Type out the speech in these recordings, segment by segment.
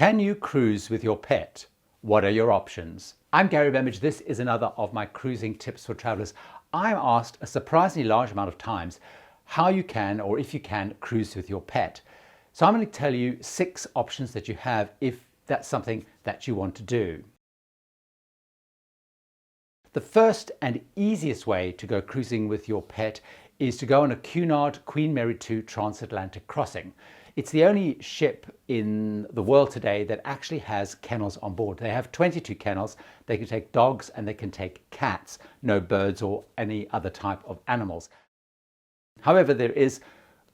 Can you cruise with your pet? What are your options? I'm Gary Bembridge. This is another of my cruising tips for travelers. I'm asked a surprisingly large amount of times how you can, or if you can, cruise with your pet. So I'm going to tell you 6 options that you have if that's something that you want to do. The first and easiest way to go cruising with your pet is to go on a Cunard Queen Mary 2 transatlantic crossing. It's the only ship in the world today that actually has kennels on board. They have 22 kennels. They can take dogs and they can take cats, no birds or any other type of animals. However, there is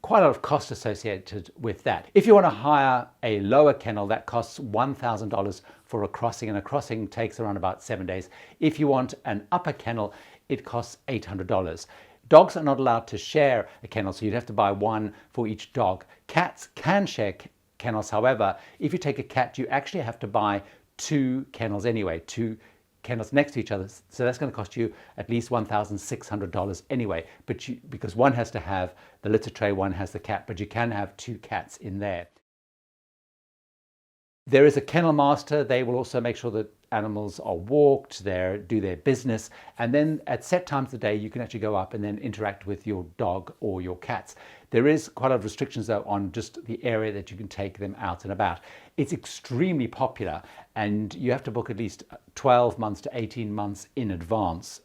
quite a lot of cost associated with that. If you want to hire a lower kennel, that costs $1,000 for a crossing, and a crossing takes around about 7 days. If you want an upper kennel, it costs $800. Dogs are not allowed to share a kennel, so you'd have to buy one for each dog. Cats can share kennels. However, if you take a cat, you actually have to buy 2 kennels anyway, 2 kennels next to each other. So that's going to cost you at least $1,600 anyway, because one has to have the litter tray, one has the cat, but you can have 2 cats in there. There is a kennel master. They will also make sure that animals are walked, do their business, and then at set times of the day you can actually go up and then interact with your dog or your cats. There is quite a lot of restrictions though on just the area that you can take them out and about. It's extremely popular and you have to book at least 12 months to 18 months in advance.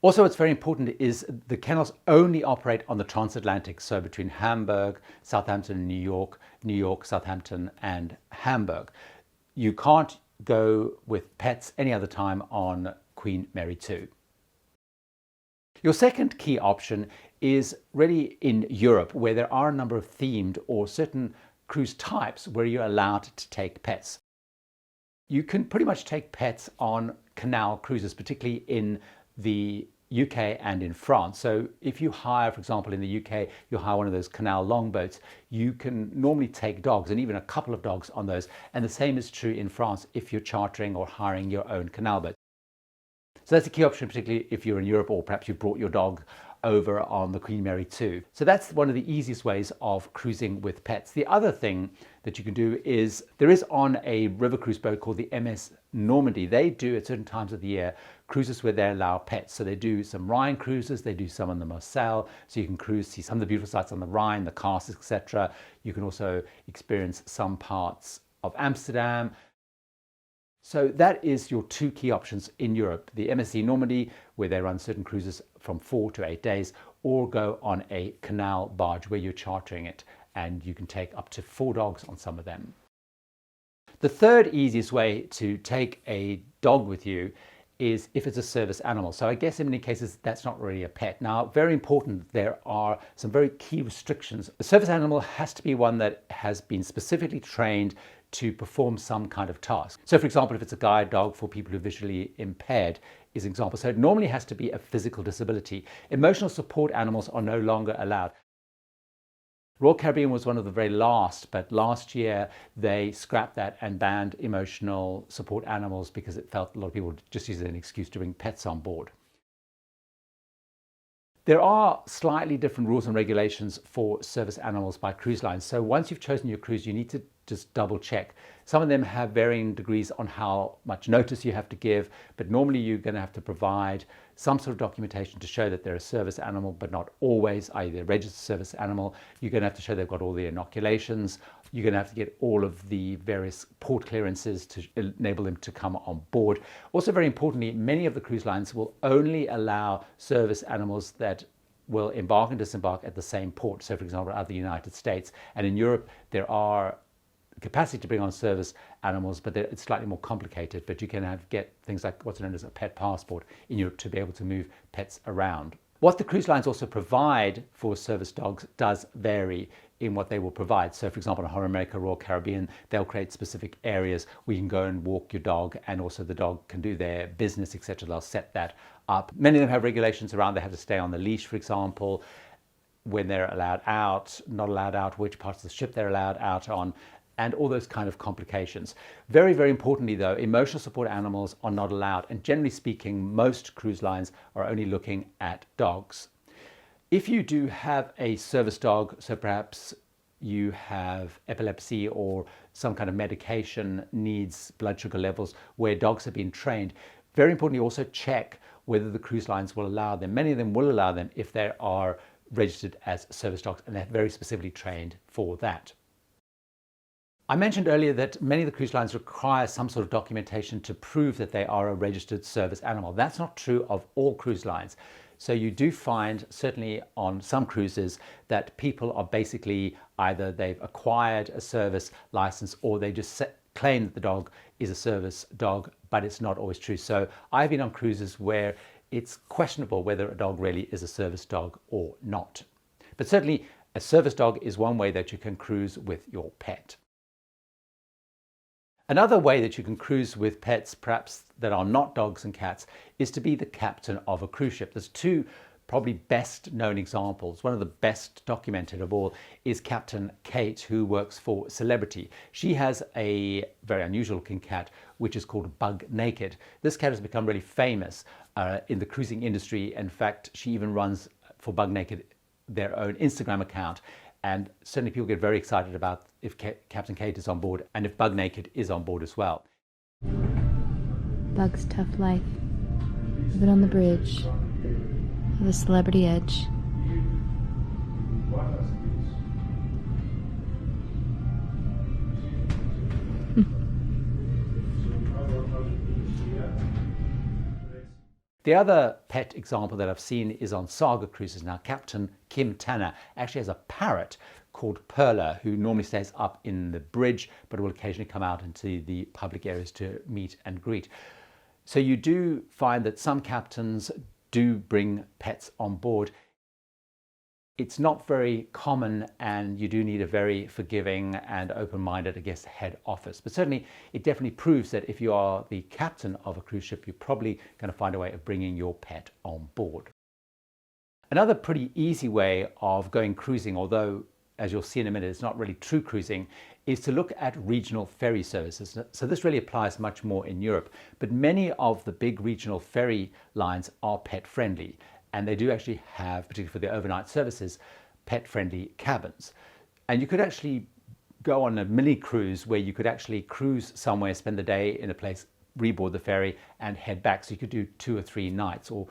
Also, what's very important is the kennels only operate on the transatlantic, so between Hamburg, Southampton, and New York, Southampton, and Hamburg. You can't go with pets any other time on Queen Mary 2. Your second key option is really in Europe, where there are a number of themed or certain cruise types where you're allowed to take pets. You can pretty much take pets on canal cruises, particularly in the UK and in France. So if you hire, for example, in the UK, you hire one of those canal longboats, you can normally take dogs and even a couple of dogs on those. And the same is true in France if you're chartering or hiring your own canal boat. So that's a key option, particularly if you're in Europe or perhaps you brought your dog over on the Queen Mary 2. So that's one of the easiest ways of cruising with pets. The other thing that you can do is there is on a river cruise boat called the MS Normandy. They do at certain times of the year cruises where they allow pets. So they do some Rhine cruises, they do some on the Moselle, so you can cruise, see some of the beautiful sights on the Rhine, the castles, etc. You can also experience some parts of Amsterdam. So that is your 2 key options in Europe, the MSC Normandy, where they run certain cruises from 4 to 8 days, or go on a canal barge where you're chartering it and you can take up to 4 dogs on some of them. The third easiest way to take a dog with you is if it's a service animal. So I guess in many cases that's not really a pet. Now, very important, there are some very key restrictions. A service animal has to be one that has been specifically trained to perform some kind of task. So for example, if it's a guide dog for people who are visually impaired is an example. So it normally has to be a physical disability. Emotional support animals are no longer allowed. Royal Caribbean was one of the very last, but last year they scrapped that and banned emotional support animals because it felt a lot of people just use it as an excuse to bring pets on board. There are slightly different rules and regulations for service animals by cruise lines. So once you've chosen your cruise, you need to just double check. Some of them have varying degrees on how much notice you have to give, but normally you're going to have to provide some sort of documentation to show that they're a service animal, but not always, i.e. they're a registered service animal. You're going to have to show they've got all the inoculations. You're going to have to get all of the various port clearances to enable them to come on board. Also, very importantly, many of the cruise lines will only allow service animals that will embark and disembark at the same port. So for example, out of the United States, and in Europe, there are capacity to bring on service animals, but it's slightly more complicated. But you can get things like what's known as a pet passport in Europe to be able to move pets around. What the cruise lines also provide for service dogs does vary in what they will provide. So for example, in Horror America, Royal Caribbean, they'll create specific areas where you can go and walk your dog, and also the dog can do their business, etc. They'll set that up. Many of them have regulations around they have to stay on the leash, for example, when they're allowed out, not allowed out, which parts of the ship they're allowed out on, and all those kind of complications. Very, very importantly though, emotional support animals are not allowed. And generally speaking, most cruise lines are only looking at dogs. If you do have a service dog, so perhaps you have epilepsy or some kind of medication needs blood sugar levels where dogs have been trained. Very importantly, also check whether the cruise lines will allow them. Many of them will allow them if they are registered as service dogs and they're very specifically trained for that. I mentioned earlier that many of the cruise lines require some sort of documentation to prove that they are a registered service animal. That's not true of all cruise lines. So you do find, certainly on some cruises, that people are basically either they've acquired a service license or they just claim that the dog is a service dog, but it's not always true. So I've been on cruises where it's questionable whether a dog really is a service dog or not. But certainly a service dog is one way that you can cruise with your pet. Another way that you can cruise with pets, perhaps that are not dogs and cats, is to be the captain of a cruise ship. There's two probably best known examples. One of the best documented of all is Captain Kate, who works for Celebrity. She has a very unusual looking cat which is called Bug Naked. This cat has become really famous in the cruising industry. In fact, she even runs for Bug Naked their own Instagram account. And certainly people get very excited about if Captain Kate is on board and if Bug Naked is on board as well. Bug's tough life. Living on the bridge. With a celebrity edge. The other pet example that I've seen is on Saga cruises. Now, Captain Kim Tanner actually has a parrot called Perla, who normally stays up in the bridge, but will occasionally come out into the public areas to meet and greet. So you do find that some captains do bring pets on board. It's not very common, and you do need a very forgiving and open-minded, I guess, head office. But certainly it definitely proves that if you are the captain of a cruise ship, you're probably going to find a way of bringing your pet on board. Another pretty easy way of going cruising, although as you'll see in a minute, it's not really true cruising, is to look at regional ferry services. So this really applies much more in Europe, but many of the big regional ferry lines are pet friendly. And they do actually have, particularly for the overnight services, pet-friendly cabins. And you could actually go on a mini cruise where you could actually cruise somewhere, spend the day in a place, reboard the ferry and head back. So you could do 2 or 3 nights or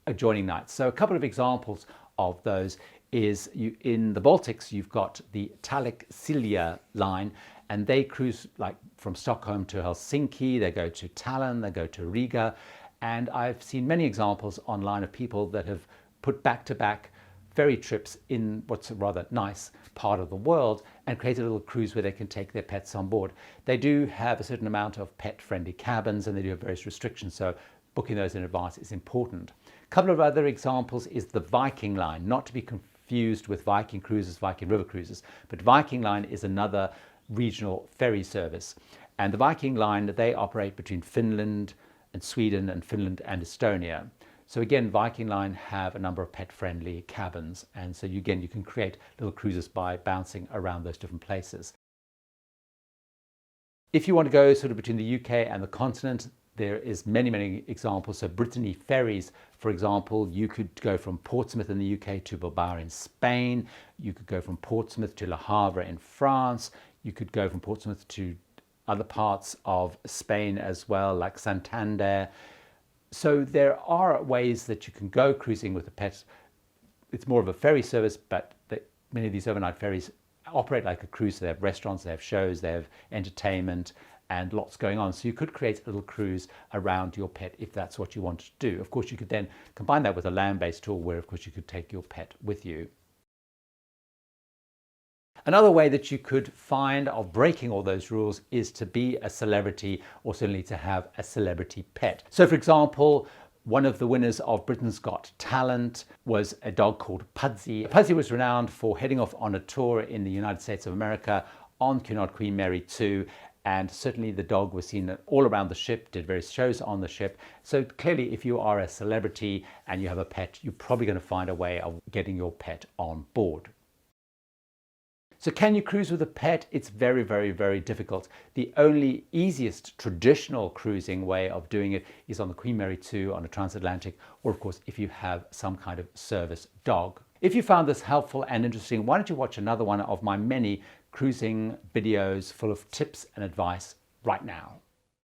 adjoining nights. So a couple of examples of those is in the Baltics, you've got the Tallink line, and they cruise like from Stockholm to Helsinki, they go to Tallinn, they go to Riga. And I've seen many examples online of people that have put back-to-back ferry trips in what's a rather nice part of the world and created a little cruise where they can take their pets on board. They do have a certain amount of pet-friendly cabins and they do have various restrictions, so booking those in advance is important. A couple of other examples is the Viking Line, not to be confused with Viking Cruises, Viking River Cruises, but Viking Line is another regional ferry service. And the Viking Line, they operate between Finland and Sweden and Finland and Estonia. So again, Viking Line have a number of pet-friendly cabins, and so you can create little cruises by bouncing around those different places. If you want to go sort of between the UK and the continent, there is many examples. So Brittany Ferries, for example, you could go from Portsmouth in the UK to Bilbao in Spain. You could go from Portsmouth to Le Havre in France. You could go from Portsmouth to other parts of Spain as well, like Santander. So there are ways that you can go cruising with a pet. It's more of a ferry service, but many of these overnight ferries operate like a cruise. They have restaurants, they have shows, they have entertainment, and lots going on. So you could create a little cruise around your pet if that's what you want to do. Of course, you could then combine that with a land-based tour where, of course, you could take your pet with you. Another way that you could find of breaking all those rules is to be a celebrity, or certainly to have a celebrity pet. So for example, one of the winners of Britain's Got Talent was a dog called Pudsey. Pudsey was renowned for heading off on a tour in the United States of America on Cunard Queen Mary 2, and certainly the dog was seen all around the ship, did various shows on the ship. So clearly, if you are a celebrity and you have a pet, you're probably going to find a way of getting your pet on board. So can you cruise with a pet? It's very difficult. The only easiest traditional cruising way of doing it is on the Queen Mary 2 on a transatlantic, or of course if you have some kind of service dog. If you found this helpful and interesting, why don't you watch another one of my many cruising videos full of tips and advice right now.